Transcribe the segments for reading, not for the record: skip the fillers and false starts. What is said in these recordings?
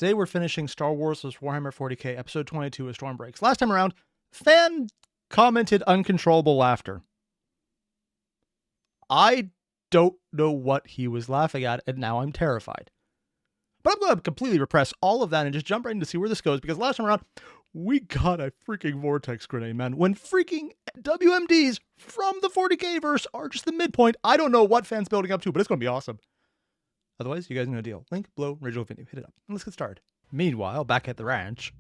Today we're finishing Star Wars Warhammer 40k, episode 22 of Storm Breaks. Last time around, fan commented uncontrollable laughter. I don't know what he was laughing at, and now I'm terrified. But I'm going to completely repress all of that and just jump right in to see where this goes, because last time around, we got a freaking vortex grenade, man. When freaking WMDs from the 40k verse are just the midpoint, I don't know what fan's building up to, but it's going to be awesome. Otherwise, you guys know the deal. Link below, original video. Hit it up. And let's get started. Meanwhile, back at the ranch,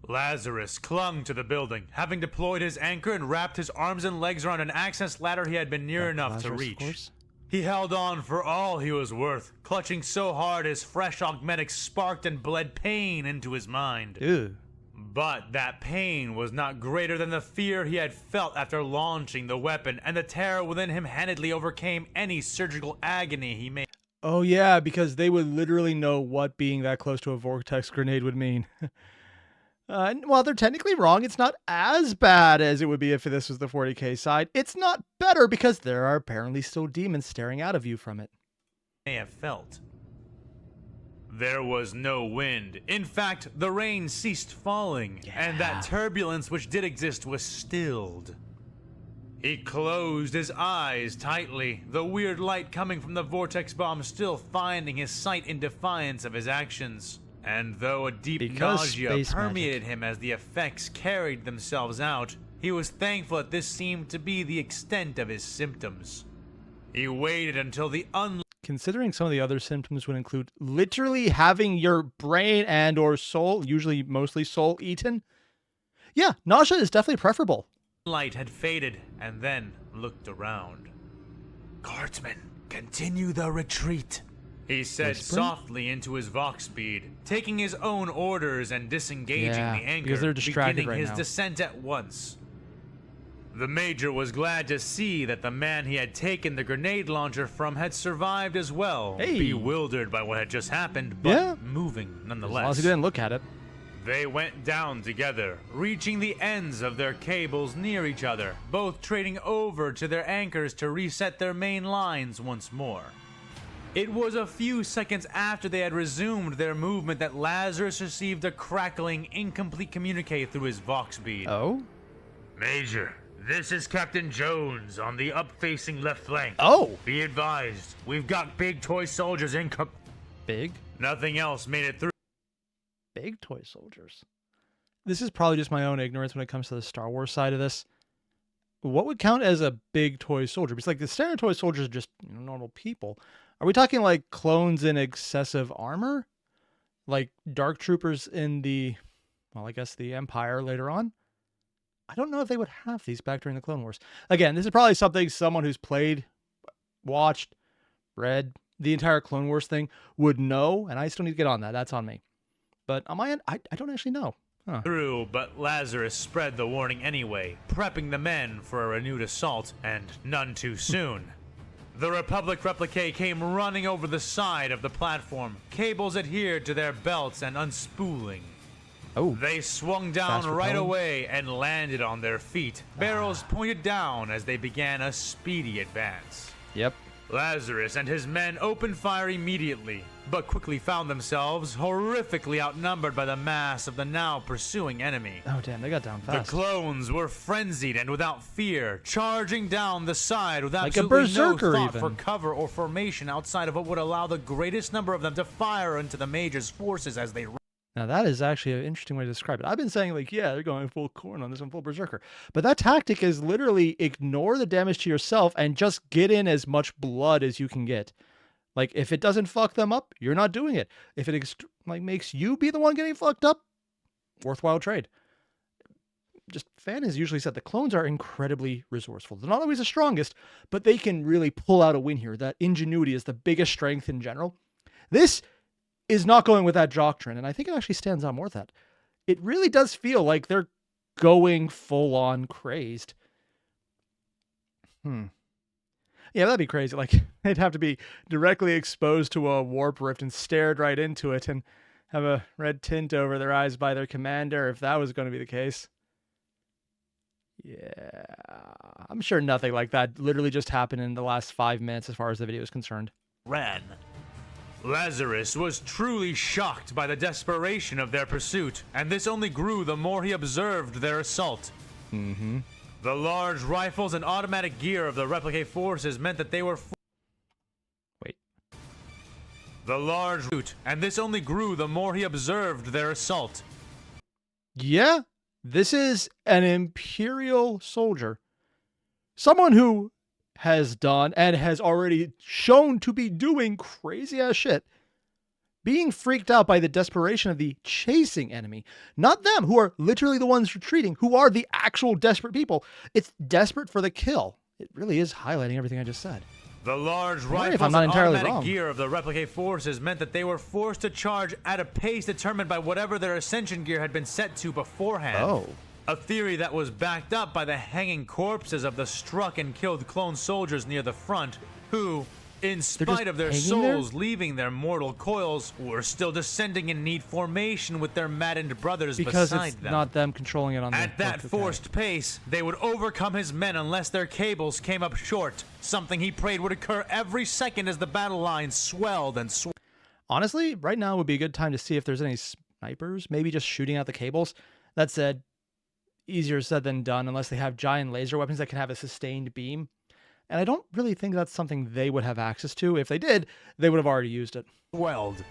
Lazarus clung to the building, having deployed his anchor and wrapped his arms and legs around an access ladder he had been near enough to reach. He held on for all he was worth, clutching so hard his fresh augmetics sparked and bled pain into his mind. Ew. But that pain was not greater than the fear he had felt after launching the weapon, and the terror within him handedly overcame any surgical agony he may. Oh yeah, because they would literally know what being that close to a vortex grenade would mean. While they're technically wrong, it's not as bad as it would be if this was the 40k side. It's not better because there are apparently still demons staring out of you from it. May have felt. There was no wind. In fact, the rain ceased falling, and that turbulence which did exist was stilled. He closed his eyes tightly, the weird light coming from the vortex bomb still finding his sight in defiance of his actions. And though a deep nausea permeated him as the effects carried themselves out, he was thankful that this seemed to be the extent of his symptoms. He waited until the Considering some of the other symptoms would include literally having your brain and or soul, usually mostly soul, eaten. Yeah, nausea is definitely preferable. light had faded, and then looked around. "Guardsmen, continue the retreat," he said softly into his vox bead, taking his own orders and disengaging the anchor, because they're distracted beginning right his now. descent at once. The Major was glad to see that the man he had taken the grenade launcher from had survived as well, bewildered by what had just happened, but moving nonetheless. As long as he didn't look at it. They went down together, reaching the ends of their cables near each other, both trading over to their anchors to reset their main lines once more. It was a few seconds after they had resumed their movement that Lazarus received a crackling, incomplete communique through his vox bead. Oh? "Major, this is Captain Jones on the up-facing left flank. Oh! Be advised, we've got big toy soldiers in Big? Nothing else made it through. Big toy soldiers. This is probably just my own ignorance when it comes to the Star Wars side of this. What would count as a big toy soldier? Because like the standard toy soldiers are just normal people. Are we talking like clones in excessive armor? Like dark troopers in the, well, I guess the Empire later on? I don't know if they would have these back during the Clone Wars. Again, this is probably something someone who's played, watched, read the entire Clone Wars thing would know, and I still need to get on that. That's on me. But on my end, I don't actually know. Through, but Lazarus spread the warning anyway, prepping the men for a renewed assault, and none too soon. The Republic replique came running over the side of the platform, cables adhered to their belts and unspooling. Oh. They swung down right away and landed on their feet, barrels pointed down as they began a speedy advance. Yep. Lazarus and his men opened fire immediately, but quickly found themselves horrifically outnumbered by the mass of the now pursuing enemy. Oh, damn, they got down fast. The clones were frenzied and without fear, charging down the side with like absolutely no thought for cover or formation outside of what would allow the greatest number of them to fire into the Major's forces as they. Now, that is actually an interesting way to describe it. I've been saying, like, yeah, they're going full corn on this one, full berserker. But that tactic is literally ignore the damage to yourself and just get in as much blood as you can get. Like, if it doesn't fuck them up, you're not doing it. If it makes you be the one getting fucked up, worthwhile trade. Just fan has usually said the clones are incredibly resourceful. They're not always the strongest, but they can really pull out a win here. That ingenuity is the biggest strength in general. This is not going with that doctrine, and I think it actually stands out more with that. It really does feel like they're going full-on crazed. Yeah, that'd be crazy. Like, they'd have to be directly exposed to a warp rift and stared right into it and have a red tint over their eyes by their commander if that was going to be the case. Yeah, I'm sure nothing like that literally just happened in the last 5 minutes as far as the video is concerned. Ran. Lazarus was truly shocked by the desperation of their pursuit, and this only grew the more he observed their assault. The large rifles and automatic gear of the replicate forces meant that they were Wait. The large route, and this only grew the more he observed their assault. Yeah, this is an Imperial soldier. Someone who has done and has already shown to be doing crazy ass shit. Being freaked out by the desperation of the chasing enemy. Not them, who are literally the ones retreating, who are the actual desperate people. It's desperate for the kill. It really is highlighting everything I just said. The large if rifles I'm not and entirely automatic wrong. gear of the replicate forces meant that they were forced to charge at a pace determined by whatever their ascension gear had been set to beforehand. Oh. A theory that was backed up by the hanging corpses of the struck and killed clone soldiers near the front, who, in spite of their souls leaving their mortal coils, were still descending in neat formation with their maddened brothers Because beside it's them. not them controlling it on At that forced pace, they would overcome his men unless their cables came up short, something he prayed would occur every second as the battle lines swelled and swelled. Honestly, right now would be a good time to see if there's any snipers, maybe just shooting out the cables. That said, easier said than done unless they have giant laser weapons that can have a sustained beam. And I don't really think that's something they would have access to. If they did, they would have already used it. Swelled.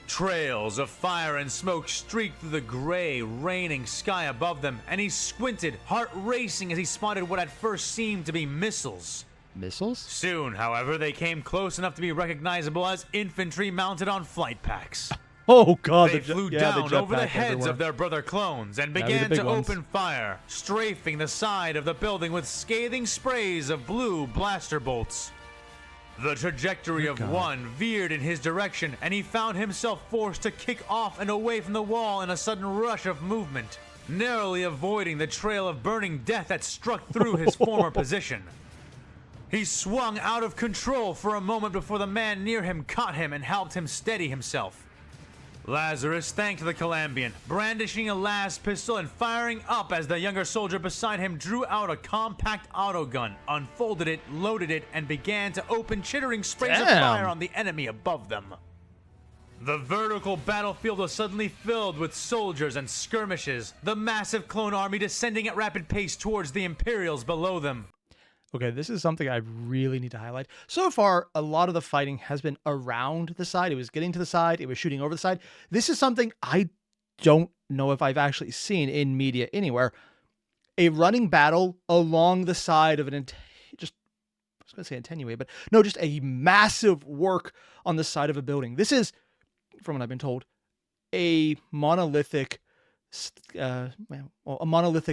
Trails of fire and smoke streaked through the gray, raining sky above them, and he squinted, heart racing as he spotted what at first seemed to be missiles. Missiles? Soon, however, they came close enough to be recognizable as infantry mounted on flight packs. Oh god, They flew down over the heads everywhere. of their brother clones and That'd be the began big to ones. open fire, strafing the side of the building with scathing sprays of blue blaster bolts. The trajectory of God. one veered in his direction, and he found himself forced to kick off and away from the wall in a sudden rush of movement, narrowly avoiding the trail of burning death that struck through his former position. He swung out of control for a moment before the man near him caught him and helped him steady himself. Lazarus thanked the Calambian, brandishing a last pistol and firing up as the younger soldier beside him drew out a compact autogun, unfolded it, loaded it, and began to open chittering sprays of fire on the enemy above them. The vertical battlefield was suddenly filled with soldiers and skirmishes, the massive clone army descending at rapid pace towards the Imperials below them. Okay, this is something I really need to highlight. So far, a lot of the fighting has been around the side. It was getting to the side. It was shooting over the side. This is something I don't know if I've actually seen in media anywhere. A running battle along the side of just a massive work on the side of a building. This is, from what I've been told, a monolithic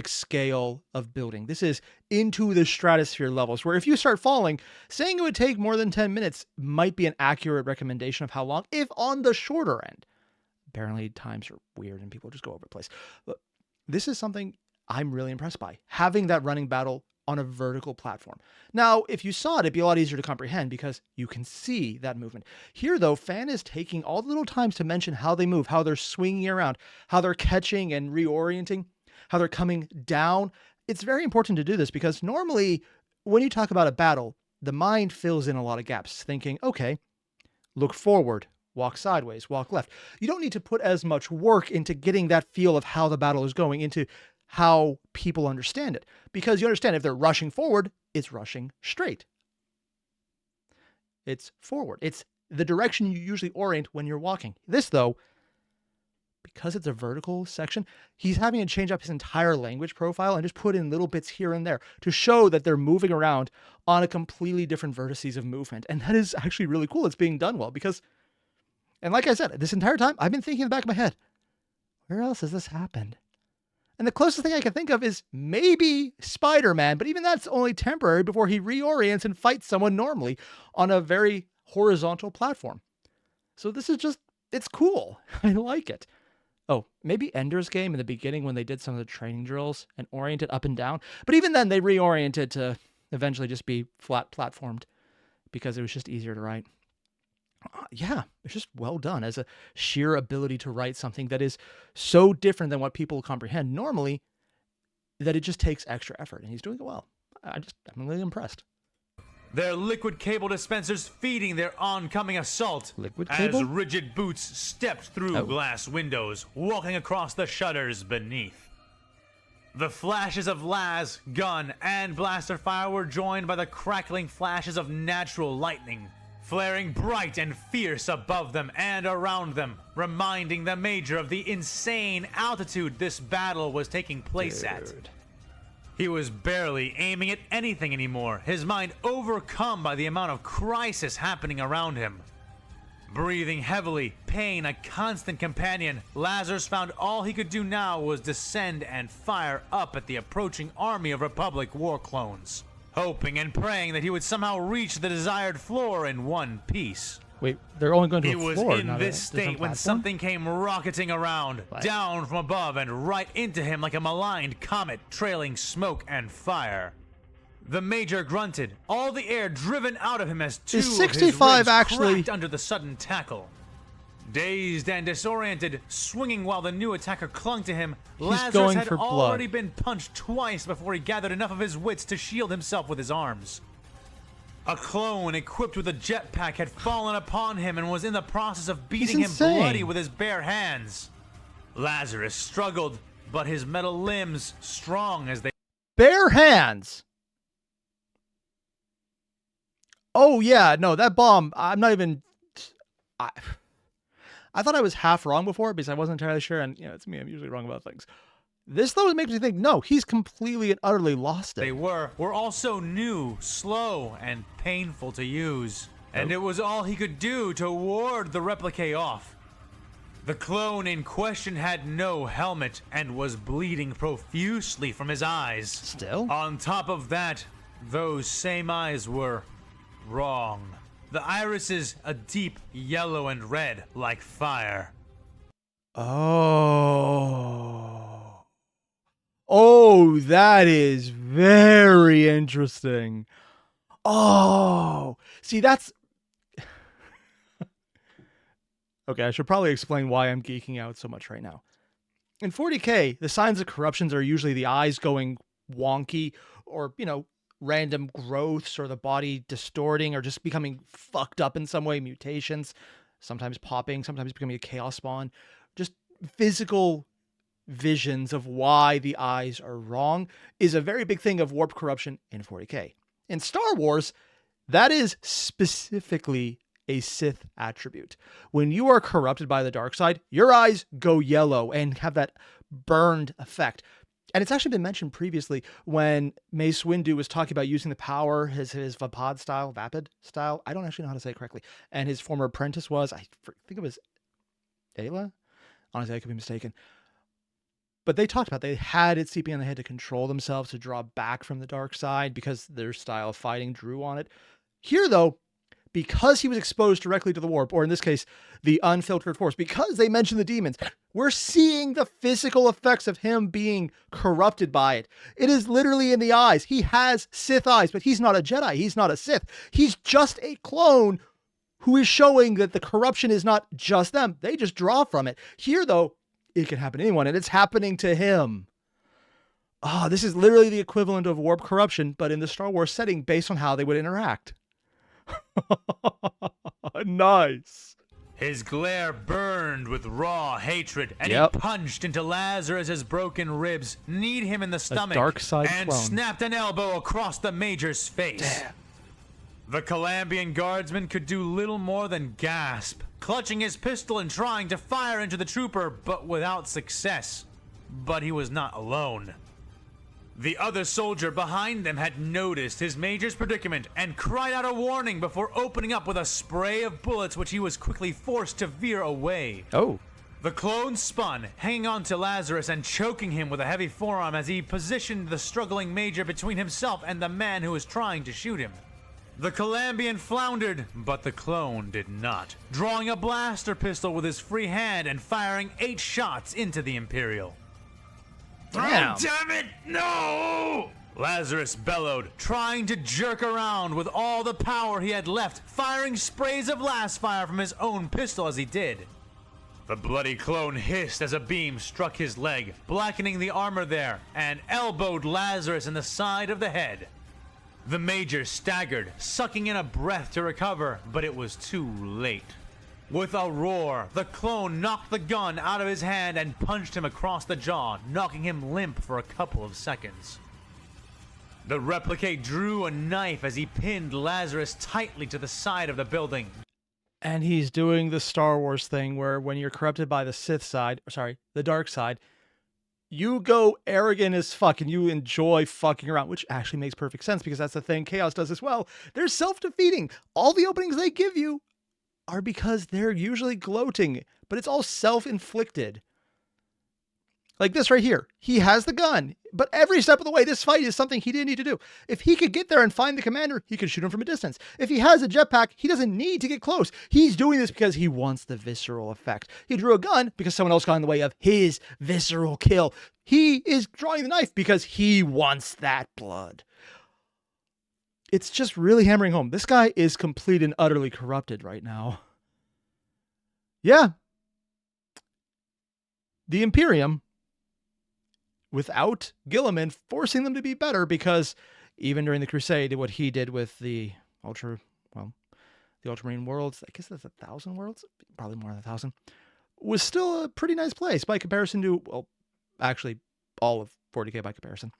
scale of building. This is into the stratosphere levels, where if you start falling, saying it would take more than 10 minutes might be an accurate recommendation of how long, if on the shorter end. Apparently times are weird and people just go over the place. But this is something I'm really impressed by, having that running battle on a vertical platform. Now, if you saw it, it'd be a lot easier to comprehend because you can see that movement. Here, though, Fan is taking all the little times to mention how they move, how they're swinging around, how they're catching and reorienting, how they're coming down. It's very important to do this because normally when you talk about a battle, the mind fills in a lot of gaps, thinking, okay, look forward, walk sideways, walk left. You don't need to put as much work into getting that feel of how the battle is going, into how people understand it. Because you understand if they're rushing forward, it's rushing straight. It's forward. It's the direction you usually orient when you're walking. This, though, because it's a vertical section, he's having to change up his entire language profile and just put in little bits here and there to show that they're moving around on a completely different vertices of movement. And that is actually really cool. It's being done well because, and like I said, this entire time, I've been thinking in the back of my head, where else has this happened? And the closest thing I can think of is maybe Spider-Man, but even that's only temporary before he reorients and fights someone normally on a very horizontal platform. So this is just, it's cool. I like it. Oh, maybe Ender's Game in the beginning when they did some of the training drills and oriented up and down. But even then they reoriented to eventually just be flat platformed because it was just easier to write. Yeah, it's just well done as a sheer ability to write something that is so different than what people comprehend normally that it just takes extra effort, and he's doing it well. I'm really impressed. their liquid cable dispensers feeding their oncoming assault. Liquid as cable? rigid boots stepped through glass windows, walking across the shutters beneath. The flashes of las, gun, and blaster fire were joined by the crackling flashes of natural lightning, flaring bright and fierce above them and around them, reminding the Major of the insane altitude this battle was taking place at. He was barely aiming at anything anymore, his mind overcome by the amount of crisis happening around him. Breathing heavily, pain a constant companion, Lazarus found all he could do now was descend and fire up at the approaching army of Republic war clones, hoping and praying that he would somehow reach the desired floor in one piece. Wait, they're only going to He a was floor, in not this a state different when platform? something came rocketing around, down from above and right into him like a maligned comet trailing smoke and fire. The Major grunted, all the air driven out of him as two Is of 65 his ribs actually- cracked under the sudden tackle. Dazed and disoriented, swinging while the new attacker clung to him, Lazarus going had for blood. already been punched twice before he gathered enough of his wits to shield himself with his arms. A clone equipped with a jetpack had fallen upon him and was in the process of beating him insane. bloody with his bare hands. Lazarus struggled, but his metal limbs, strong as they Bare hands. Oh yeah, no, that bomb. I'm not even. I thought I was half wrong before because I wasn't entirely sure, and it's me. I'm usually wrong about things. This though makes me think, no, he's completely and utterly lost it. were also new, slow, and painful to use, and it was all he could do to ward the replique off. The clone in question had no helmet and was bleeding profusely from his eyes. Still? On top of that, those same eyes were wrong. The irises a deep yellow and red like fire. Oh, that is very interesting. Oh, see, that's... Okay, I should probably explain why I'm geeking out so much right now. In 40K, the signs of corruptions are usually the eyes going wonky or, random growths or the body distorting or just becoming fucked up in some way, mutations, sometimes popping, sometimes becoming a chaos spawn. Just physical visions of why the eyes are wrong is a very big thing of warp corruption in 40K. In Star Wars, that is specifically a Sith attribute. When you are corrupted by the dark side, your eyes go yellow and have that burned effect. And it's actually been mentioned previously when Mace Windu was talking about using the power, his Vapid style, I don't actually know how to say it correctly. And his former apprentice was, I think it was Ayla? Honestly, I could be mistaken. But they talked about they had it seeping on the head to control themselves, to draw back from the dark side because their style of fighting drew on it. Here, though, because he was exposed directly to the warp, or in this case, the unfiltered force, because they mentioned the demons, we're seeing the physical effects of him being corrupted by it. It is literally in the eyes. He has Sith eyes, but he's not a Jedi. He's not a Sith. He's just a clone who is showing that the corruption is not just them. They just draw from it. Here, though, it can happen to anyone, and it's happening to him. This is literally the equivalent of warp corruption, but in the Star Wars setting based on how they would interact. Nice. His glare burned with raw hatred, and he punched into Lazarus's broken ribs, kneed him in the stomach, dark side and clone. snapped an elbow across the Major's face. Damn. The Calambian guardsman could do little more than gasp, clutching his pistol and trying to fire into the trooper, but without success. But he was not alone. The other soldier behind them had noticed his Major's predicament and cried out a warning before opening up with a spray of bullets which he was quickly forced to veer away. Oh. The clone spun, hanging on to Lazarus and choking him with a heavy forearm as he positioned the struggling Major between himself and the man who was trying to shoot him. The Calambian floundered, but the clone did not, drawing a blaster pistol with his free hand and firing 8 shots into the Imperial. Damn. Oh, damn it, no! Lazarus bellowed, trying to jerk around with all the power he had left, firing sprays of blast fire from his own pistol as he did. The bloody clone hissed as a beam struck his leg, blackening the armor there, and elbowed Lazarus in the side of the head. The Major staggered, sucking in a breath to recover, but it was too late. With a roar, the clone knocked the gun out of his hand and punched him across the jaw, knocking him limp for a couple of seconds. The replicate drew a knife as he pinned Lazarus tightly to the side of the building. And he's doing the Star Wars thing where when you're corrupted by the Sith side, the dark side, you go arrogant as fuck and you enjoy fucking around, which actually makes perfect sense because that's the thing Chaos does as well. They're self-defeating. All the openings they give you are because they're usually gloating, but it's all self-inflicted. Like this right here. He has the gun, but every step of the way, this fight is something he didn't need to do. If he could get there and find the commander, he could shoot him from a distance. If he has a jetpack, he doesn't need to get close. He's doing this because he wants the visceral effect. He drew a gun because someone else got in the way of his visceral kill. He is drawing the knife because he wants that blood. It's just really hammering home. This guy is complete and utterly corrupted right now. Yeah. The Imperium, without Gilliman forcing them to be better, because even during the Crusade, what he did with the Ultramarine worlds, I guess that's 1,000 worlds, probably more than 1,000, was still a pretty nice place by comparison to, well, actually all of 40K by comparison.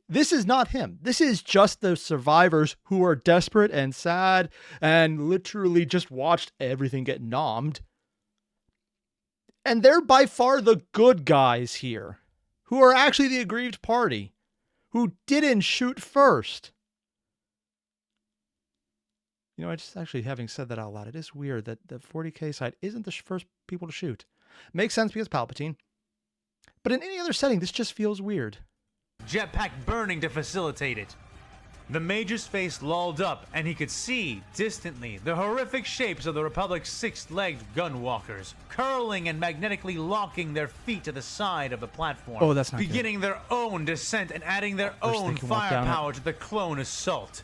This is not him. This is just the survivors who are desperate and sad and literally just watched everything get nommed. And they're by far the good guys here, who are actually the aggrieved party, who didn't shoot first. You know, I just actually, having said that out loud, it is weird that the 40K side isn't the first people to shoot. Makes sense because Palpatine. But in any other setting, this just feels weird. Jetpack burning to facilitate it. The Major's face lolled up, and he could see, distantly, the horrific shapes of the Republic's six-legged gunwalkers, curling and magnetically locking their feet to the side of the platform. Oh, that's not beginning good. their own descent and adding their own firepower to the clone assault.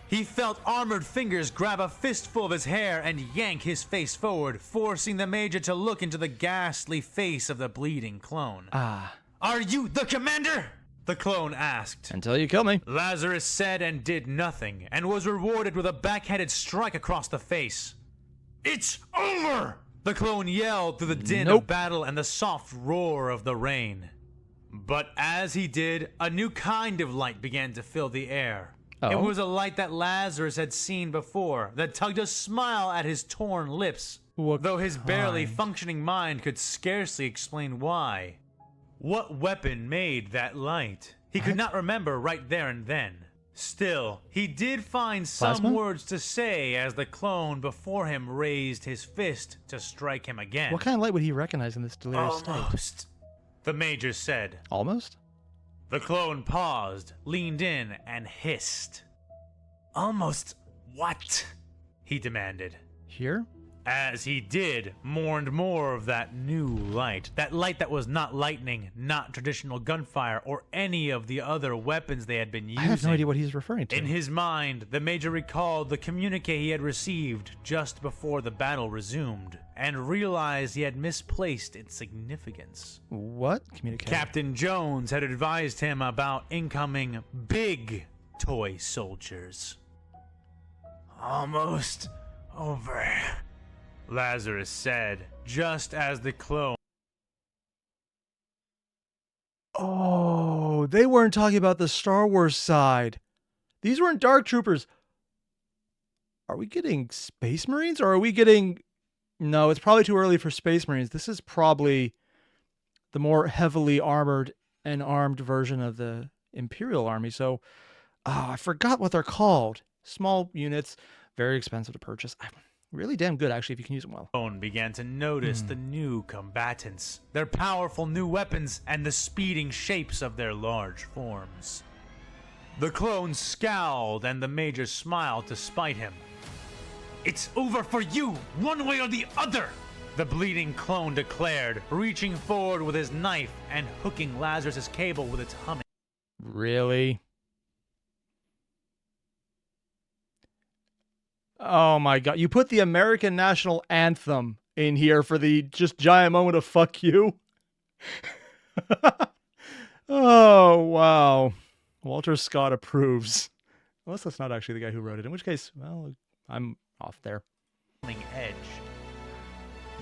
He felt armored fingers grab a fistful of his hair and yank his face forward, forcing the Major to look into the ghastly face of the bleeding clone. Are you the commander? The clone asked. Until you kill me. Lazarus said and did nothing, and was rewarded with a backhanded strike across the face. It's over! The clone yelled through the din of battle and the soft roar of the rain. But as he did, a new kind of light began to fill the air. It was a light that Lazarus had seen before, that tugged a smile at his torn lips, though his barely functioning mind could scarcely explain why. What weapon made that light? He could not remember right there and then. Still, he did find some words to say as the clone before him raised his fist to strike him again. What kind of light would he recognize in this delirious state? Almost, the Major said. Almost? The clone paused, leaned in, and hissed. Almost what? He demanded. Here? As he did, mourned more of that new light. That light that was not lightning, not traditional gunfire, or any of the other weapons they had been using. I have no idea what he's referring to. In his mind, the Major recalled the communique he had received just before the battle resumed, and realized he had misplaced its significance. What communique? Captain Jones had advised him about incoming big toy soldiers. Almost over, Lazarus said, just as the clone... Oh, they weren't talking about the Star Wars side. These weren't Dark Troopers. Are we getting Space Marines, or are we getting... No, it's probably too early for Space Marines. This is probably the more heavily armored and armed version of the Imperial Army. So, I forgot what they're called. Small units, very expensive to purchase. Really damn good, actually, if you can use them well. Clone began to notice the new combatants, their powerful new weapons, and the speeding shapes of their large forms. The clone scowled, and the Major smiled to spite him. It's over for you, one way or the other, the bleeding clone declared, reaching forward with his knife and hooking Lazarus' cable with its humming. Really? Oh my god, you put the American national anthem in here for the just giant moment of fuck you? Oh, wow. Walter Scott approves. Unless that's not actually the guy who wrote it, in which case, well, I'm off there. Edge.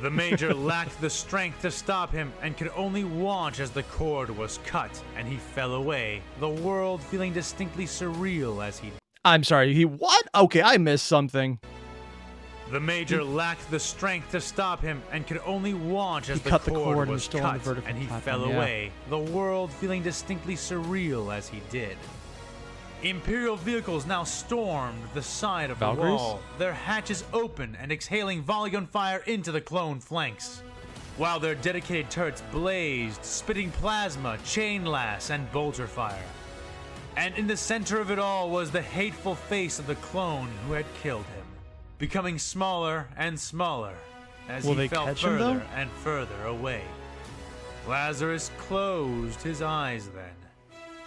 The Major lacked the strength to stop him and could only watch as the cord was cut and he fell away, the world feeling distinctly surreal as he... I'm sorry, he what? Okay, I missed something. The Major lacked the strength to stop him and could only watch as He the cut the cord cord and was still on the cut vertical and he platform, fell yeah. away, the world feeling distinctly surreal as he did. Imperial vehicles now stormed the side of Valkyries? the wall, their hatches open and exhaling volley gunfire into the clone flanks, while their dedicated turrets blazed, spitting plasma, chain lass, and bolter fire. And in the center of it all was the hateful face of the clone who had killed him, becoming smaller and smaller as Will he they fell catch him, further though? and further away. Lazarus closed his eyes then.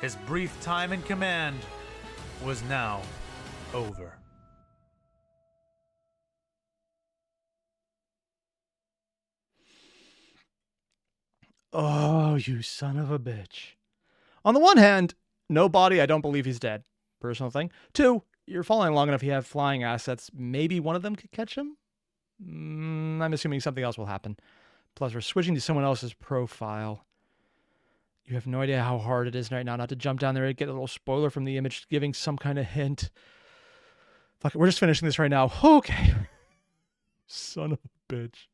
His brief time in command was now over. Oh, you son of a bitch. On the one hand, no body, I don't believe he's dead. Personal thing. 2, you're following long enough, you have flying assets. Maybe one of them could catch him? I'm assuming something else will happen. Plus, we're switching to someone else's profile. You have no idea how hard it is right now not to jump down there and get a little spoiler from the image giving some kind of hint. Fuck it, we're just finishing this right now. Okay. Son of a bitch.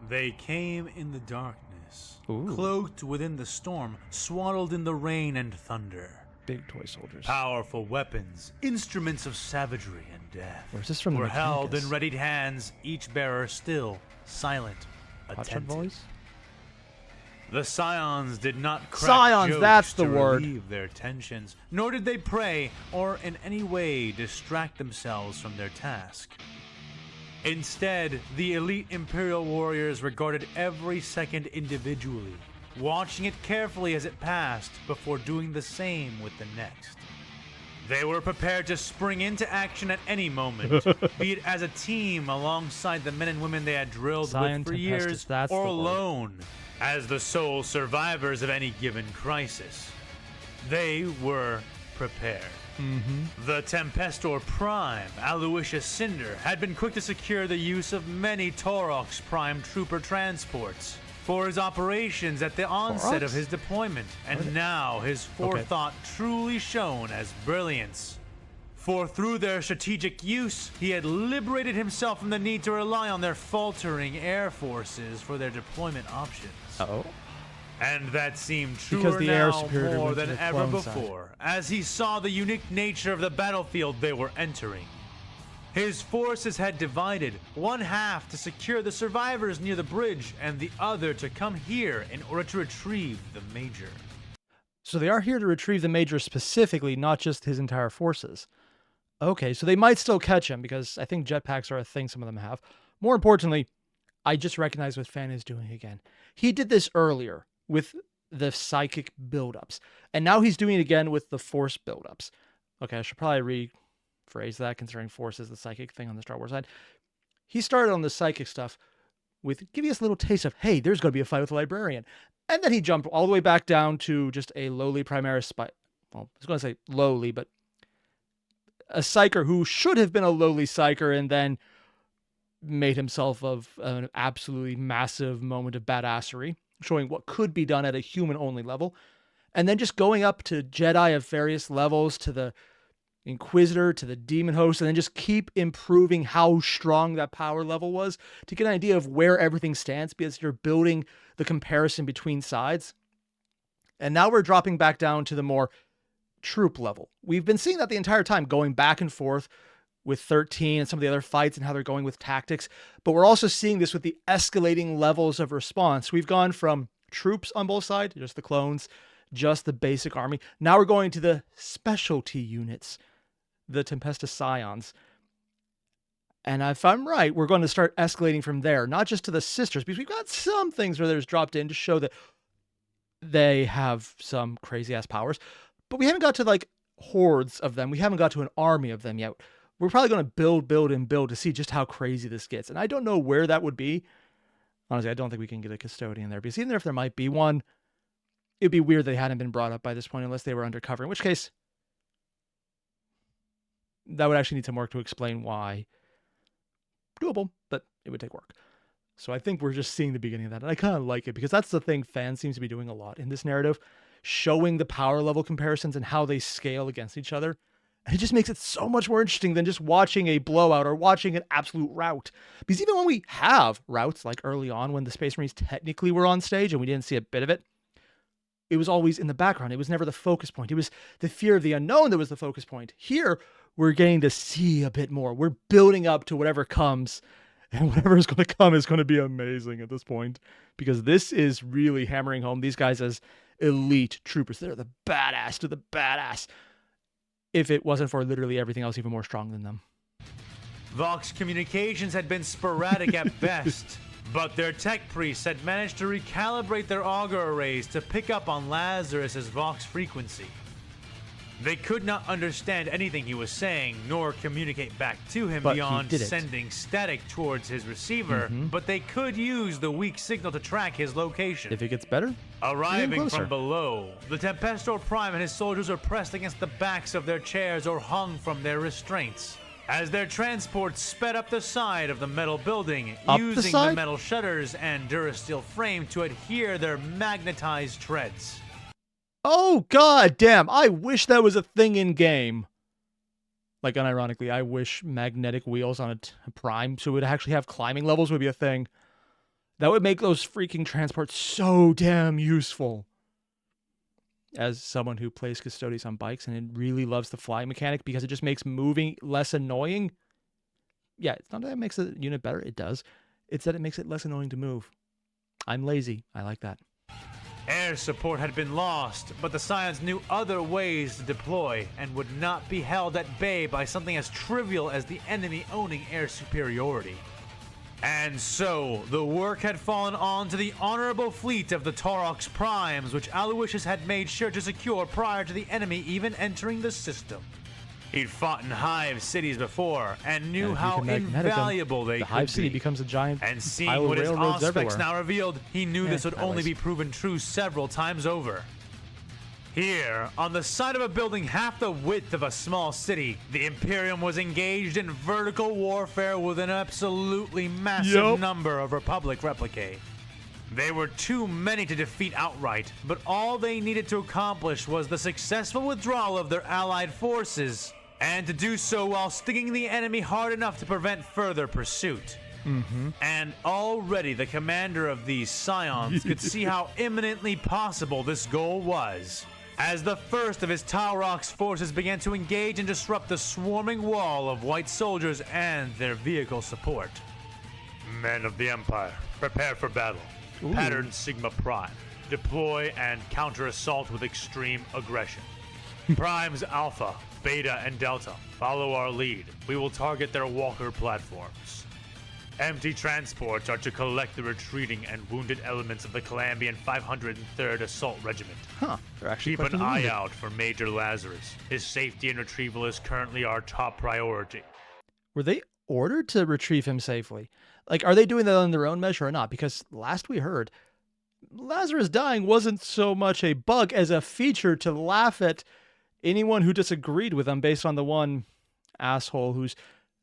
They came in the darkness, Ooh. cloaked within the storm, swaddled in the rain and thunder. Big toy soldiers. Powerful weapons, instruments of savagery and death, Where's this from? were The held in Mechanicus? readied hands, each bearer still, silent, Hotshot attentive. volleys? The Scions did not crack Scions, jokes that's the to word. relieve their tensions, nor did they pray or in any way distract themselves from their task. Instead, the elite Imperial warriors regarded every second individually, watching it carefully as it passed before doing the same with the next. They were prepared to spring into action at any moment, be it as a team alongside the men and women they had drilled Scion with for Tempestus, years, that's or the word. alone, as the sole survivors of any given crisis. They were prepared. The Tempestor Prime, Aloysius Cinder, had been quick to secure the use of many Taurox Prime trooper transports for his operations at the onset Taurox? of his deployment, and now his forethought truly shone as brilliance. For through their strategic use, he had liberated himself from the need to rely on their faltering air forces for their deployment options. Oh. And that seemed truer Because the air now superiority more went to than the ever clone side. before, as he saw the unique nature of the battlefield they were entering. His forces had divided, one half to secure the survivors near the bridge, and the other to come here in order to retrieve the Major. So they are here to retrieve the Major specifically, not just his entire forces. Okay, so they might still catch him, because I think jetpacks are a thing some of them have. More importantly, I just recognize what Fan is doing again. He did this earlier with the psychic buildups, and now he's doing it again with the force buildups. Okay, I should probably rephrase that, considering force is the psychic thing on the Star Wars side. He started on the psychic stuff with giving us a little taste of, hey, there's going to be a fight with a librarian. And then he jumped all the way back down to just a lowly Primaris spy. Well, I was going to say lowly, but a psyker who should have been a lowly psyker and then made himself of an absolutely massive moment of badassery, showing what could be done at a human-only level. And then just going up to Jedi of various levels, to the Inquisitor, to the Demon Host, and then just keep improving how strong that power level was to get an idea of where everything stands, because you're building the comparison between sides. And now we're dropping back down to the more troop level. We've been seeing that the entire time, going back and forth with 13 and some of the other fights and how they're going with tactics. But we're also seeing this with the escalating levels of response. We've gone from troops on both sides, just the clones, just the basic army. Now we're going to the specialty units, the Tempestus Scions. And if I'm right, we're going to start escalating from there, not just to the sisters, because we've got some things where there's dropped in to show that they have some crazy ass powers, but we haven't got to like hordes of them. We haven't got to an army of them yet. We're probably going to build to see just how crazy this gets. And I don't know where that would be. Honestly, I don't think we can get a custodian there, because even if there might be one, it'd be weird they hadn't been brought up by this point unless they were undercover, in which case, that would actually need some work to explain why. Doable, but it would take work. So I think we're just seeing the beginning of that. And I kind of like it because that's the thing fans seem to be doing a lot in this narrative, showing the power level comparisons and how they scale against each other. And it just makes it so much more interesting than just watching a blowout or watching an absolute rout. Because even when we have routs, like early on when the Space Marines technically were on stage and we didn't see a bit of it, it was always in the background. It was never the focus point. It was the fear of the unknown that was the focus point. Here, we're getting to see a bit more. We're building up to whatever comes. And whatever is going to come is going to be amazing at this point. Because this is really hammering home these guys as elite troopers. They're the badass to the badass. If it wasn't for literally everything else even more strong than them. Vox communications had been sporadic at best, but their tech priests had managed to recalibrate their auger arrays to pick up on Lazarus's Vox frequency. They could not understand anything he was saying, nor communicate back to him beyond sending static towards his receiver, but they could use the weak signal to track his location. If it gets better, arriving from below, the Tempestor Prime and his soldiers are pressed against the backs of their chairs or hung from their restraints. As their transports sped up the side of the metal building, using the metal shutters and Durasteel frame to adhere their magnetized treads. Oh, god damn. I wish that was a thing in game. Like, unironically, I wish magnetic wheels on a Prime, so it would actually have climbing levels would be a thing. That would make those freaking transports so damn useful. As someone who plays Custodes on bikes and it really loves the flying mechanic because it just makes moving less annoying. Yeah, it's not that it makes the unit better. It does. It's that it makes it less annoying to move. I'm lazy. I like that. Air support had been lost, but the Scions knew other ways to deploy and would not be held at bay by something as trivial as the enemy owning air superiority. And so, the work had fallen on to the honorable fleet of the Taurox Primes, which Aloysius had made sure to secure prior to the enemy even entering the system. He'd fought in Hive cities before and knew how invaluable they could be. The Hive city becomes a giant and seeing what his aspects now revealed, he knew this would only be proven true several times over. Here, on the side of a building half the width of a small city, the Imperium was engaged in vertical warfare with an absolutely massive number of Republic replicae. They were too many to defeat outright, but all they needed to accomplish was the successful withdrawal of their allied forces, and to do so while stinging the enemy hard enough to prevent further pursuit. And already the commander of these Scions could see how imminently possible this goal was, as the first of his Taurox forces began to engage and disrupt the swarming wall of white soldiers and their vehicle support. Men of the Empire, prepare for battle. Pattern Sigma Prime. Deploy and counter-assault with extreme aggression. Primes Alpha, Beta, and Delta, follow our lead. We will target their walker platforms. Empty transports are to collect the retreating and wounded elements of the Calambian 503rd Assault Regiment. Keep an eye out for Major Lazarus. His safety and retrieval is currently our top priority. Were they ordered to retrieve him safely? Like, are they doing that on their own measure or not? Because last we heard, Lazarus dying wasn't so much a bug as a feature to laugh at anyone who disagreed with him based on the one asshole who's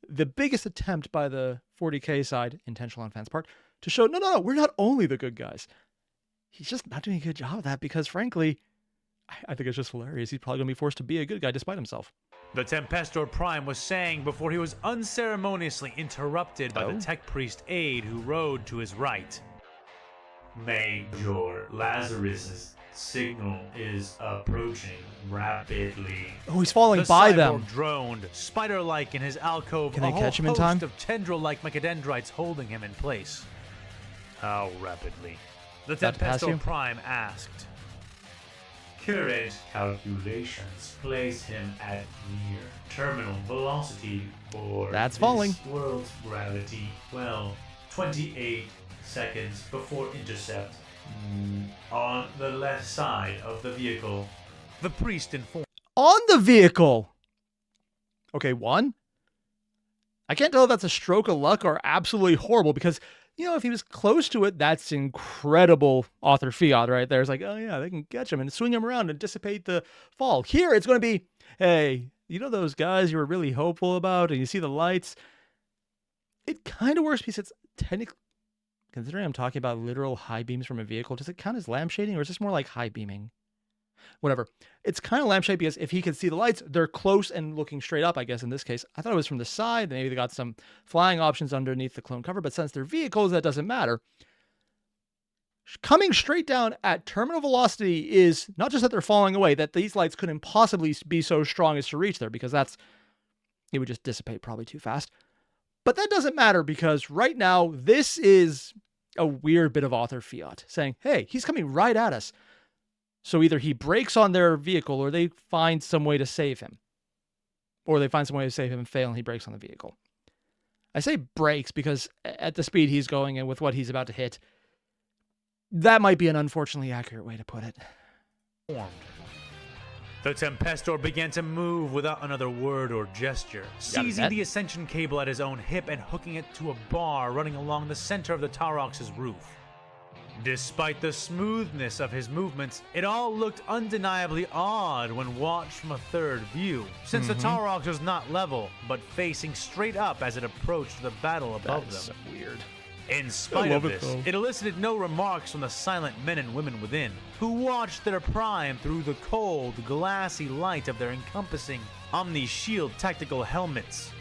the biggest attempt by the 40K side, intentional on fans' part, to show, no, we're not only the good guys. He's just not doing a good job of that because, frankly, I think it's just hilarious. He's probably going to be forced to be a good guy despite himself. The Tempestor Prime was saying before he was unceremoniously interrupted by the tech priest aide who rode to his right. Major Lazarus's signal is approaching rapidly. Oh, he's falling by them. The cyborg droned, spider-like in his alcove. Can they catch him in time? A host of tendril-like mechadendrites holding him in place. How rapidly? The Tempestor Prime asked. Current calculations place him at near terminal velocity for this falling. World's gravity. 28 seconds before intercept. On the left side of the vehicle. The priest informed. On the vehicle! Okay, one. I can't tell if that's a stroke of luck or absolutely horrible because, if he was close to it, that's incredible author fiat right there. It's like, oh yeah, they can catch him and swing him around and dissipate the fall. Here, it's going to be, hey, you know those guys you were really hopeful about, and you see the lights? It kind of works because it's technically, considering I'm talking about literal high beams from a vehicle, does it count as lampshading, or is this more like high beaming? Whatever. It's kind of lampshade because if he can see the lights, they're close and looking straight up, I guess, in this case. I thought it was from the side. Maybe they got some flying options underneath the clone cover, but since they're vehicles, that doesn't matter. Coming straight down at terminal velocity is not just that they're falling away, that these lights couldn't possibly be so strong as to reach there, because it would just dissipate probably too fast. But that doesn't matter, because right now, this is a weird bit of author fiat, saying, hey, he's coming right at us. So either he breaks on their vehicle, or they find some way to save him. Or they find some way to save him and fail, and he breaks on the vehicle. I say breaks because at the speed he's going and with what he's about to hit, that might be an unfortunately accurate way to put it. The Tempestor began to move without another word or gesture, seizing the ascension cable at his own hip and hooking it to a bar running along the center of the Taurox's roof. Despite the smoothness of his movements, it all looked undeniably odd when watched from a third view, since the Taurox was not level, but facing straight up as it approached the battle above them. That's so weird. In spite of this, it elicited no remarks from the silent men and women within, who watched their prime through the cold, glassy light of their encompassing Omni-Shield tactical helmets.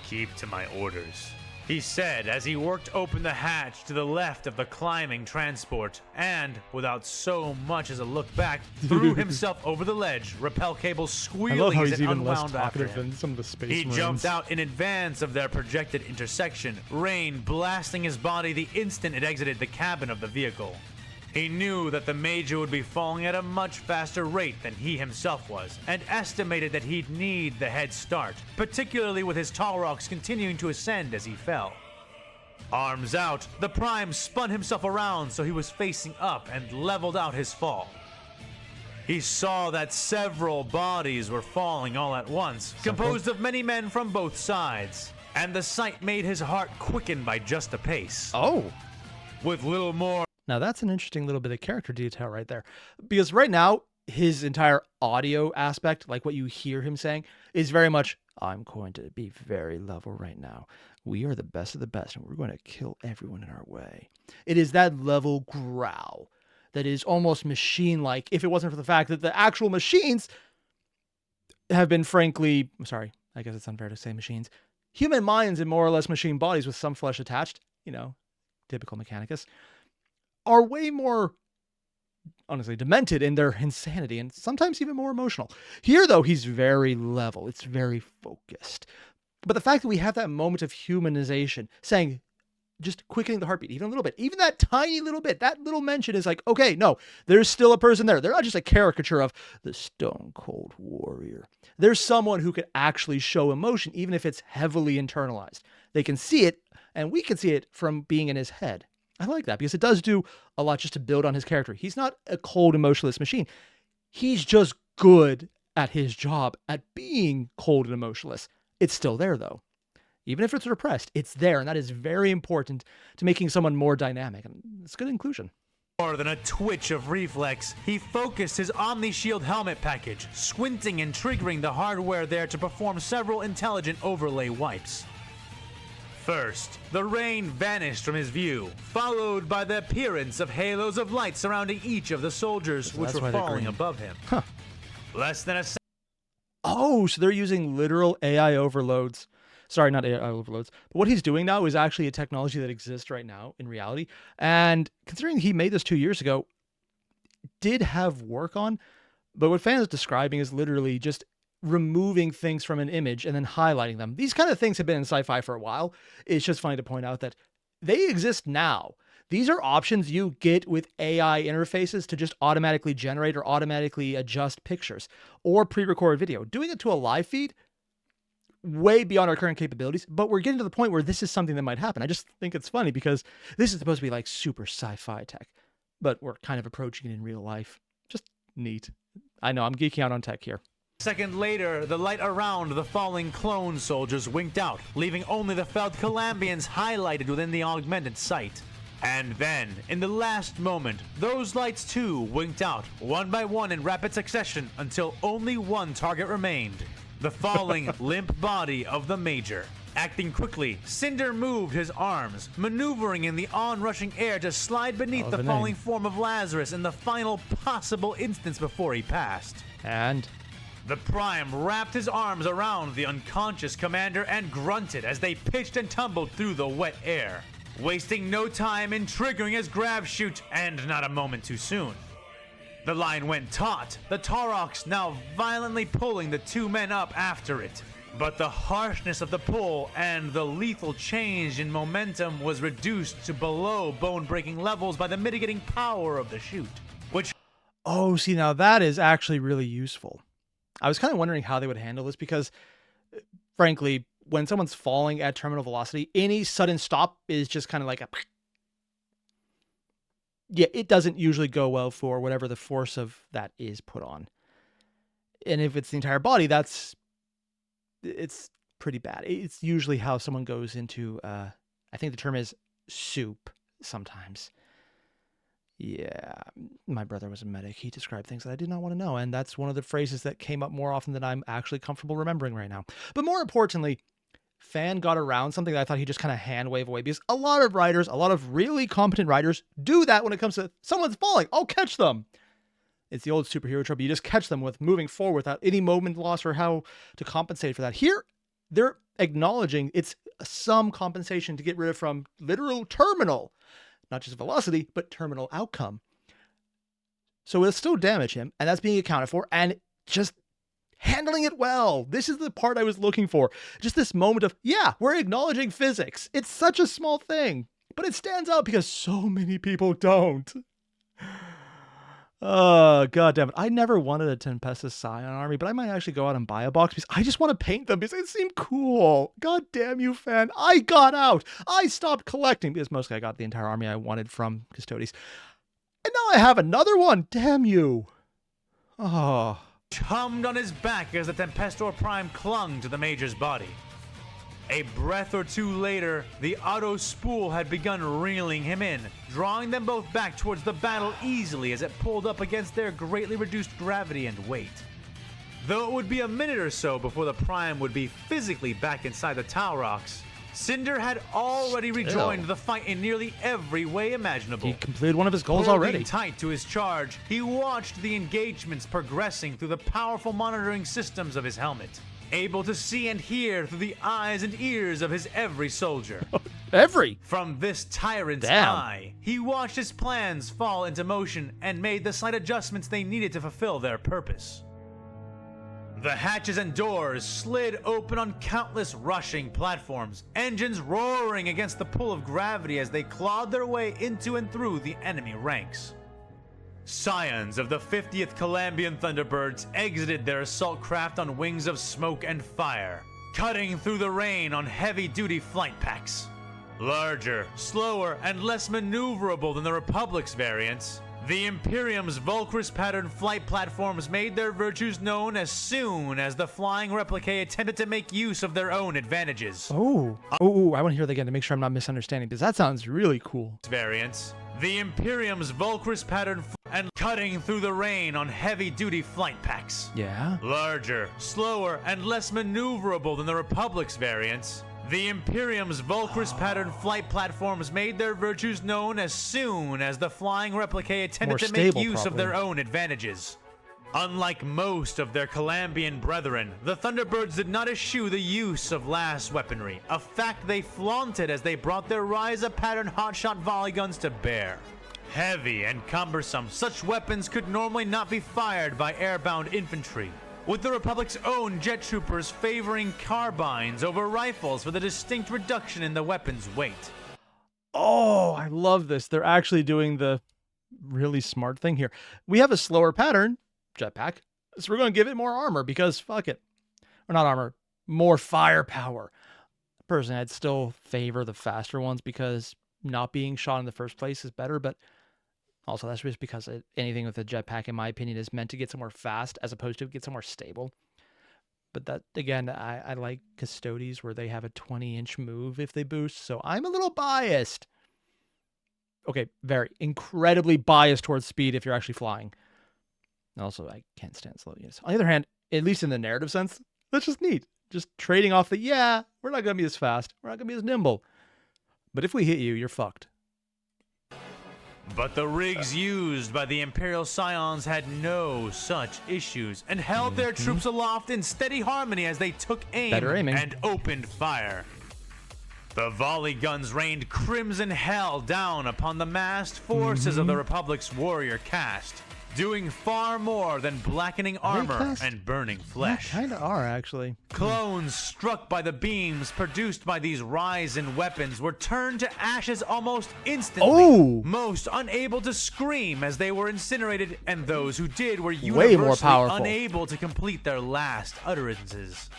"Keep to my orders," he said as he worked open the hatch to the left of the climbing transport and, without so much as a look back, threw himself over the ledge, rappel cables squealing as it unwound after him. Than some of the space He Marines. jumped out in advance of their projected intersection, rain blasting his body the instant it exited the cabin of the vehicle. He knew that the Major would be falling at a much faster rate than he himself was, and estimated that he'd need the head start, particularly with his Taurox continuing to ascend as he fell. Arms out, the Prime spun himself around so he was facing up and leveled out his fall. He saw that several bodies were falling all at once, composed of many men from both sides, and the sight made his heart quicken by just a pace. Oh. With little more. Now that's an interesting little bit of character detail right there. Because right now, his entire audio aspect, like what you hear him saying, is very much, I'm going to be very level right now. We are the best of the best, and we're going to kill everyone in our way. It is that level growl that is almost machine-like, if it wasn't for the fact that the actual machines have been, frankly, I'm sorry, I guess it's unfair to say machines, human minds and more or less machine bodies with some flesh attached, you know, typical Mechanicus, are way more, honestly, demented in their insanity and sometimes even more emotional. Here, though, he's very level. It's very focused. But the fact that we have that moment of humanization, saying, just quickening the heartbeat even a little bit, even that tiny little bit, that little mention is like, okay, no, there's still a person there. They're not just a caricature of the stone cold warrior. There's someone who can actually show emotion, even if it's heavily internalized. They can see it, and we can see it from being in his head. I like that because it does do a lot just to build on his character. He's not a cold, emotionless machine. He's just good at his job at being cold and emotionless. It's still there, though. Even if it's repressed, it's there, and that is very important to making someone more dynamic. And it's good inclusion. More than a twitch of reflex, he focused his Omni-Shield helmet package, squinting and triggering the hardware there to perform several intelligent overlay wipes. First, the rain vanished from his view, followed by the appearance of halos of light surrounding each of the soldiers, which were falling above him. Huh. Less than a Oh, so they're using literal AI overloads. Sorry, not AI overloads. But what he's doing now is actually a technology that exists right now in reality. And considering he made this 2 years ago, did have work on, but what fans are describing is literally just removing things from an image and then highlighting them. These kind of things have been in sci-fi for a while. It's just funny to point out that they exist now. These are options you get with AI interfaces to just automatically generate or automatically adjust pictures or pre-record video. Doing it to a live feed, way beyond our current capabilities, but we're getting to the point where this is something that might happen. I just think it's funny because this is supposed to be like super sci-fi tech, but we're kind of approaching it in real life. Just neat. I know, I'm geeking out on tech here. second later, the light around the falling clone soldiers winked out, leaving only the felled Calambians highlighted within the augmented sight. And then, in the last moment, those lights too winked out, one by one in rapid succession, until only one target remained. the falling, limp body of the Major. Acting quickly, Cinder moved his arms, maneuvering in the onrushing air to slide beneath the falling form of Lazarus in the final possible instance before he passed. And the Prime wrapped his arms around the unconscious commander and grunted as they pitched and tumbled through the wet air, wasting no time in triggering his grab chute, and not a moment too soon. The line went taut, the Taurox now violently pulling the two men up after it. But the harshness of the pull and the lethal change in momentum was reduced to below bone-breaking levels by the mitigating power of the chute, which... Oh, see, now that is actually really useful. I was kind of wondering how they would handle this because, frankly, when someone's falling at terminal velocity, any sudden stop is just kind of like a... Yeah, it doesn't usually go well for whatever the force of that is put on. And if it's the entire body, it's pretty bad. It's usually how someone goes into, I think the term is soup sometimes. Yeah, my brother was a medic. He described things that I did not want to know. And that's one of the phrases that came up more often than I'm actually comfortable remembering right now. But more importantly, Fan got around something that I thought he'd just kind of hand wave away, because a lot of writers, a lot of really competent writers do that when it comes to someone's falling. I'll catch them. It's the old superhero trope. You just catch them with moving forward without any moment loss or how to compensate for that. Here, they're acknowledging it's some compensation to get rid of from literal terminal, not just velocity, but terminal outcome. So it'll still damage him, and that's being accounted for, and just handling it well. This is the part I was looking for. Just this moment of, yeah, we're acknowledging physics. It's such a small thing, but it stands out because so many people don't. Oh, God damn it. I never wanted a Tempestus Scion army, but I might actually go out and buy a box because I just want to paint them because they seem cool. God damn you, Fan. I got out. I stopped collecting because mostly I got the entire army I wanted from Custodes. And now I have another one. Damn you. Oh. Hummed on his back as the Tempestor Prime clung to the Major's body. A breath or two later, the auto spool had begun reeling him in, drawing them both back towards the battle easily as it pulled up against their greatly reduced gravity and weight. Though it would be a minute or so before the Prime would be physically back inside the Taurox, Cinder had already rejoined the fight in nearly every way imaginable. He completed one of his goals already. Holding tight to his charge, he watched the engagements progressing through the powerful monitoring systems of his helmet, able to see and hear through the eyes and ears of his every soldier. From this tyrant's eye, he watched his plans fall into motion and made the slight adjustments they needed to fulfill their purpose. The hatches and doors slid open on countless rushing platforms, engines roaring against the pull of gravity as they clawed their way into and through the enemy ranks. Scions of the 50th Calambian Thunderbirds exited their assault craft on wings of smoke and fire, cutting through the rain on heavy-duty flight packs. Larger, slower, and less maneuverable than the Republic's variants, the Imperium's Vulcrus pattern flight platforms made their virtues known as soon as the flying replicae attempted to make use of their own advantages. I want to hear that again to make sure I'm not misunderstanding, because that sounds really cool. Variants. The Imperium's Vulcrus pattern and cutting through the rain on heavy-duty flight packs. Yeah? Larger, slower, and less maneuverable than the Republic's variants, the Imperium's Vulcrus pattern flight platforms made their virtues known as soon as the flying replicae attempted to make use of their own advantages. Unlike most of their Calambian brethren, the Thunderbirds did not eschew the use of last weaponry, a fact they flaunted as they brought their Ryza pattern hotshot volley guns to bear. Heavy and cumbersome, such weapons could normally not be fired by airbound infantry, with the Republic's own jet troopers favoring carbines over rifles for the distinct reduction in the weapon's weight. Oh, I love this. They're actually doing the really smart thing here. We have a slower pattern, jetpack, so we're going to give it more armor because fuck it. Or not armor, more firepower. Personally, I'd still favor the faster ones because not being shot in the first place is better, but also that's just because anything with a jetpack, in my opinion, is meant to get somewhere fast as opposed to get somewhere stable. But that, again, I like Custodes where they have a 20-inch move if they boost, so I'm a little biased. Okay, very incredibly biased towards speed if you're actually flying. And also, I can't stand slow units. On the other hand, at least in the narrative sense, That's just neat. Just trading off the, yeah, we're not going to be as fast. We're not going to be as nimble. But if we hit you, you're fucked. But the rigs used by the Imperial Scions had no such issues and held their troops aloft in steady harmony as they took aim and opened fire. The volley guns rained crimson hell down upon the massed forces of the Republic's warrior caste, doing far more than blackening armor and burning flesh. Kind of are, actually. Clones struck by the beams produced by these Ryzen weapons were turned to ashes almost instantly. Most unable to scream as they were incinerated, and those who did were universally unable to complete their last utterances.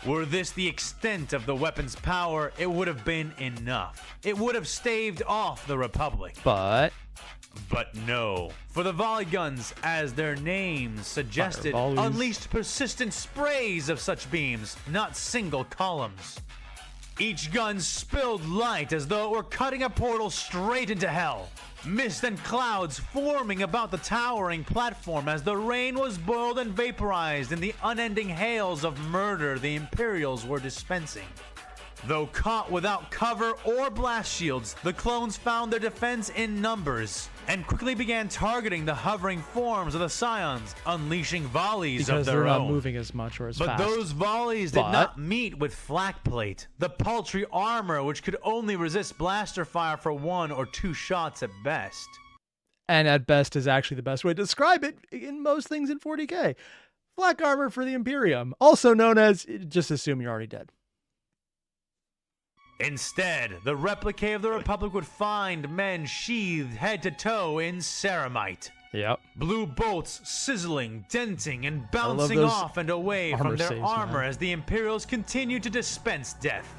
Were this the extent of the weapon's power, it would have been enough. It would have staved off the Republic. But no, for the volley guns, as their names suggested, unleashed persistent sprays of such beams, not single columns. Each gun spilled light as though it were cutting a portal straight into hell. Mist and clouds forming about the towering platform as the rain was boiled and vaporized in the unending hails of murder the Imperials were dispensing. Though caught without cover or blast shields, the clones found their defense in numbers and quickly began targeting the hovering forms of the Scions, unleashing volleys of their own. Because they're not moving as much or as fast. But those volleys did not meet with flak plate, the paltry armor which could only resist blaster fire for 1 or 2 shots at best. And at best is actually the best way to describe it in most things in 40k. Flak armor for the Imperium, also known as just assume you're already dead. Instead, the replique of the Republic would find men sheathed head to toe in ceramite. Yep. Blue bolts sizzling, denting, and bouncing off and away from their armor as the Imperials continued to dispense death.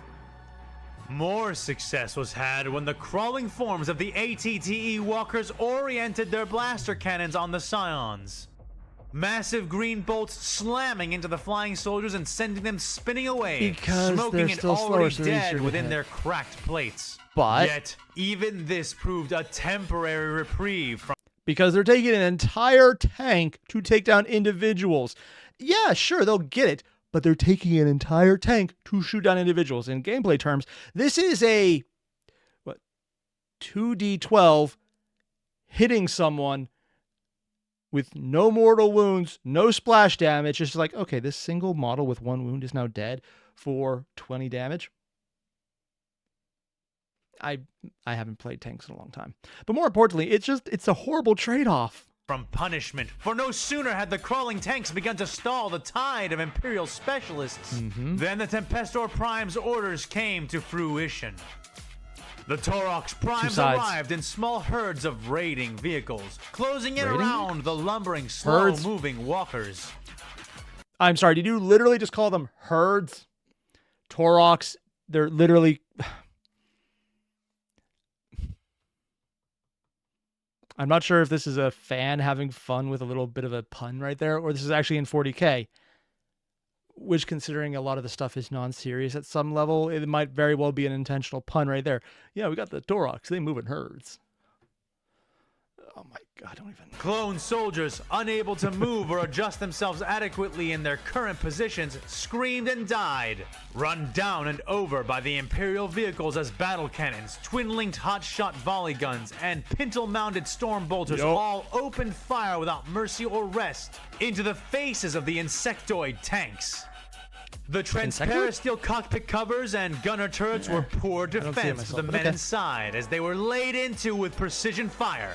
More success was had when the crawling forms of the ATTE walkers oriented their blaster cannons on the Scions. Massive green bolts slamming into the flying soldiers and sending them spinning away, smoking and already dead within their cracked plates. But yet, even this proved a temporary reprieve from... Because they're taking an entire tank to take down individuals. Yeah, sure, they'll get it, but they're taking an entire tank to shoot down individuals. In gameplay terms, this is a 2d12 hitting someone with no mortal wounds, no splash damage. It's just like, okay, this single model with 1 wound is now dead for 20 damage. I haven't played tanks in a long time. But more importantly, it's a horrible trade-off. From punishment, for no sooner had the crawling tanks begun to stall the tide of Imperial specialists, than the Tempestor Prime's orders came to fruition. The Taurox Primes arrived in small herds of raiding vehicles, closing in around the lumbering, slow-moving walkers. I'm sorry, did you literally just call them herds? Taurox, they're literally... I'm not sure if this is a fan having fun with a little bit of a pun right there, or this is actually in 40k. Which, considering a lot of the stuff is non-serious at some level, it might very well be an intentional pun right there. Yeah, we got the Taurox. They move in herds. Oh my god, I don't even... Clone soldiers, unable to move or adjust themselves adequately in their current positions, screamed and died, run down and over by the Imperial vehicles as battle cannons, twin-linked hot-shot volley guns, and pintle-mounted storm bolters all opened fire without mercy or rest into the faces of the insectoid tanks. The transparent steel cockpit covers and gunner turrets were poor defense for the men inside as they were laid into with precision fire.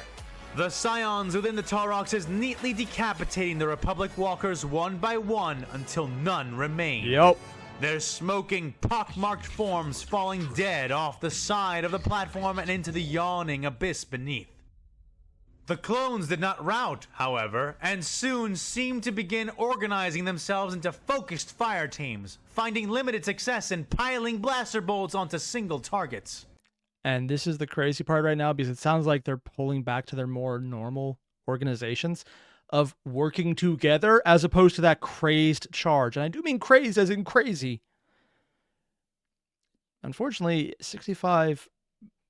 The Scions within the Tauroxes neatly decapitating the Republic walkers one by one until none remained. Their smoking, pockmarked forms falling dead off the side of the platform and into the yawning abyss beneath. The clones did not rout, however, and soon seemed to begin organizing themselves into focused fire teams, finding limited success in piling blaster bolts onto single targets. And this is the crazy part right now, because it sounds like they're pulling back to their more normal organizations of working together as opposed to that crazed charge. And I do mean crazed as in crazy. Unfortunately, 65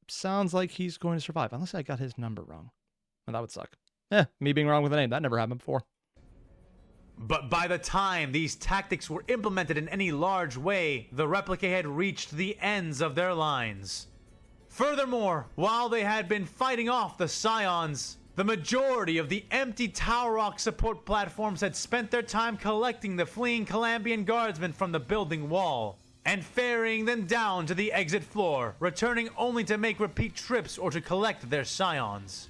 sounds like he's going to survive, unless I got his number wrong. And that would suck. Me being wrong with a name, that never happened before. But by the time these tactics were implemented in any large way, the replica had reached the ends of their lines. Furthermore, while they had been fighting off the Scions, the majority of the empty Tower Rock support platforms had spent their time collecting the fleeing Calambian guardsmen from the building wall, and ferrying them down to the exit floor, returning only to make repeat trips or to collect their Scions.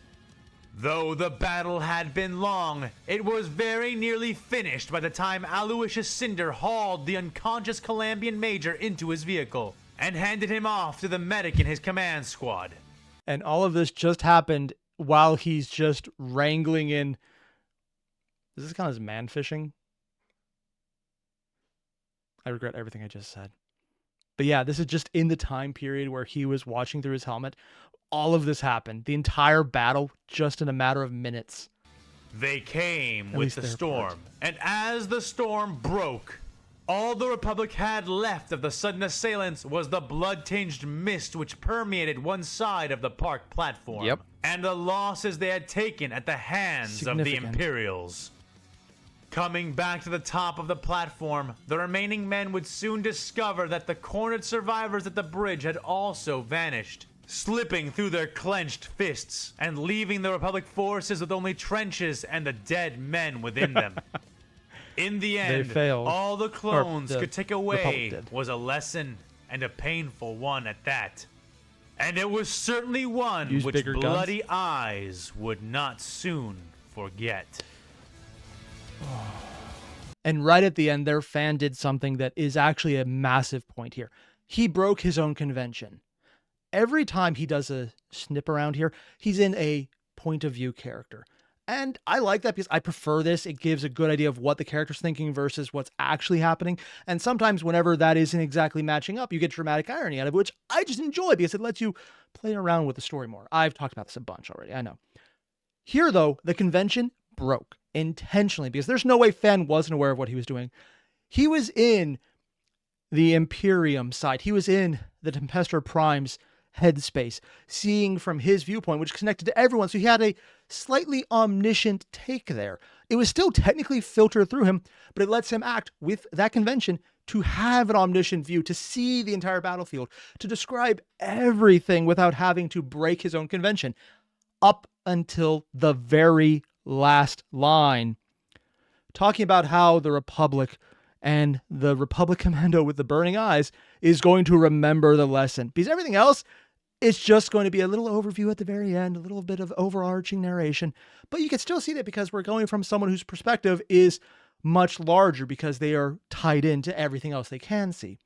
Though the battle had been long, it was very nearly finished by the time Aloysius Cinder hauled the unconscious Calambian Major into his vehicle and handed him off to the medic in his command squad. And all of this just happened while he's just wrangling in... Does this count as man fishing? I regret everything I just said. But yeah, this is just in the time period where he was watching through his helmet. All of this happened. The entire battle, just in a matter of minutes. They came with the storm, and as the storm broke, all the Republic had left of the sudden assailants was the blood-tinged mist which permeated one side of the park platform. Yep. And the losses they had taken at the hands of the Imperials. Coming back to the top of the platform, the remaining men would soon discover that the cornered survivors at the bridge had also vanished, slipping through their clenched fists and leaving the Republic forces with only trenches and the dead men within them. In the end, all the clones could take away was a lesson, and a painful one at that. And it was certainly one which bloody eyes would not soon forget. And right at the end, their fan did something that is actually a massive point here. He broke his own convention. Every time he does a snip around here, he's in a point of view character. And I like that because I prefer this. It gives a good idea of what the character's thinking versus what's actually happening. And sometimes whenever that isn't exactly matching up, you get dramatic irony out of it, which I just enjoy because it lets you play around with the story more. I've talked about this a bunch already, I know. Here, though, the convention broke intentionally because there's no way Fenn wasn't aware of what he was doing. He was in the Imperium side. He was in the Tempestor Prime's headspace, seeing from his viewpoint, which connected to everyone. So he had a slightly omniscient take there. It was still technically filtered through him, but it lets him act with that convention to have an omniscient view, to see the entire battlefield, to describe everything without having to break his own convention up until the very last line, talking about how the Republic and the Republic Commando with the burning eyes is going to remember the lesson. Because everything else, it's just going to be a little overview at the very end, a little bit of overarching narration. But you can still see that because we're going from someone whose perspective is much larger because they are tied into everything else they can see.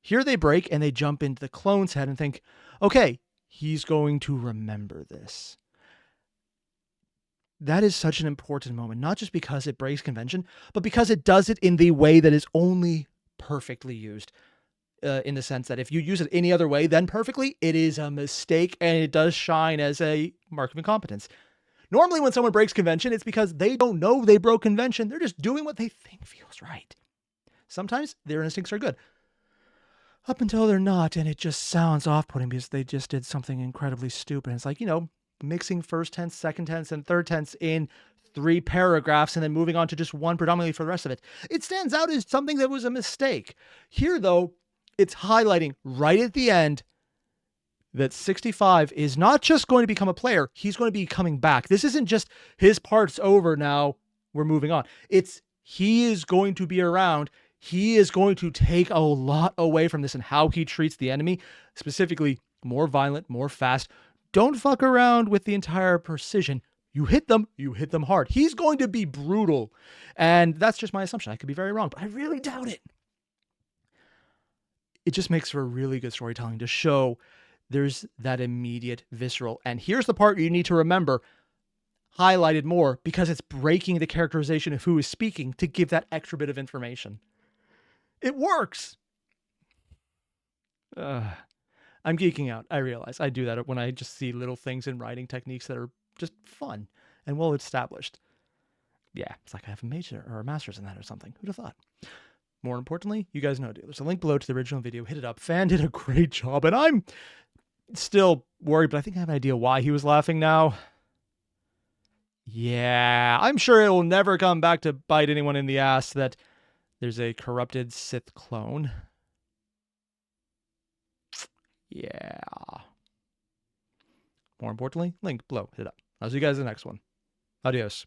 Here they break and they jump into the clone's head and think, okay, he's going to remember this. That is such an important moment, not just because it breaks convention, but because it does it in the way that is only perfectly used. In the sense that if you use it any other way than perfectly, it is a mistake and it does shine as a mark of incompetence. Normally when someone breaks convention, it's because they don't know they broke convention. They're just doing what they think feels right. Sometimes their instincts are good. Up until they're not, and it just sounds off-putting because they just did something incredibly stupid. And it's like, mixing first tense, second tense, and third tense in 3 paragraphs and then moving on to just one predominantly for the rest of it. It stands out as something that was a mistake. Here, though, it's highlighting right at the end that 65 is not just going to become a player, he's going to be coming back. This isn't just his part's over now, we're moving on. It's he is going to be around. He is going to take a lot away from this and how he treats the enemy, specifically more violent, more fast. Don't fuck around with the entire precision. You hit them hard. He's going to be brutal. And that's just my assumption. I could be very wrong, but I really doubt it. It just makes for a really good storytelling to show there's that immediate visceral. And here's the part you need to remember, highlighted more because it's breaking the characterization of who is speaking to give that extra bit of information. It works. I'm geeking out. I realize I do that when I just see little things in writing techniques that are just fun and well established. Yeah, it's like I have a major or a master's in that or something. Who'd have thought? More importantly, you guys know, dude, there's a link below to the original video. Hit it up. Fan did a great job, and I'm still worried, but I think I have an idea why he was laughing now. Yeah, I'm sure it will never come back to bite anyone in the ass that there's a corrupted Sith clone. Yeah. More importantly, link below. Hit it up. I'll see you guys in the next one. Adios.